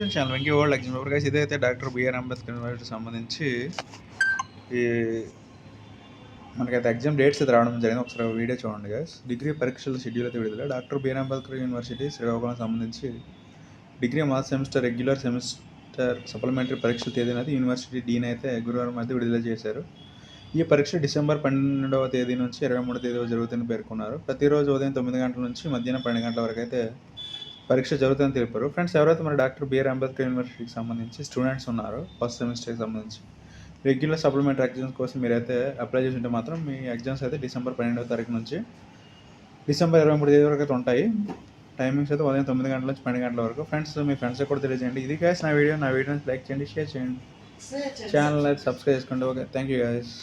Channel Venky world exam paper guys. ఇదైతే doctor BR Ambedkar యూనివర్సిటీకి సంబంధించి ఈ మనకైతే ఎగ్జామ్ డేట్స్ అయితే రావడం జరిగింది. ఒకసారి వీడియో చూడండి గైస్. డిగ్రీ పరీక్షల షెడ్యూల్ అయితే విడుదల. Doctor BR Ambedkar university Srikakulam సంబంధించి డిగ్రీ మాస్ సెమిస్టర్, రెగ్యులర్ సెమిస్టర్, సప్లిమెంటరీ పరీక్షల తేదీని అయితే యూనివర్సిటీ డీన్ అయితే గురువారం అయితే విడుదల చేశారు. ఈ పరీక్ష డిసెంబర్ 12వ తేదీ నుంచి 23వ తేదీ జరుగుతుందని పేర్కొన్నారు. ప్రతిరోజు ఉదయం 9 గంటల నుంచి మధ్యాహ్నం 12 గంటల వరకు అయితే పరీక్ష జరుగుతుందని తెలిపారు. ఫ్రెండ్స్, ఎవరైతే మరి డాక్టర్ బిఆర్ అంబేద్కర్ యూనివర్సిటీకి సంబంధించి స్టూడెంట్స్ ఉన్నారో ఫస్ట్ సెమిస్టర్కి సంబంధించి రెగ్యులర్ సప్లిమెంటరీ ఎగ్జామ్స్ కోసం మీరైతే అప్లై చేసి ఉంటే మాత్రం మీ ఎగ్జామ్స్ అయితే డిసెంబర్ 12వ తారీఖు నుంచి డిసెంబర్ 23వ తేదీ వరకు అయితే ఉంటాయి. టైమింగ్స్ అయితే ఉదయం 9 గంటల నుంచి 12 గంటల వరకు. ఫ్రెండ్స్, మీ ఫ్రెండ్స్కి కూడా తెలియజేయండి. ఇది గైస్ నా వీడియోని లైక్ చేయండి, షేర్ చేయండి, ఛానల్ అయితే సబ్స్క్రైబ్ చేసుకోండి. Okay, thank you guys.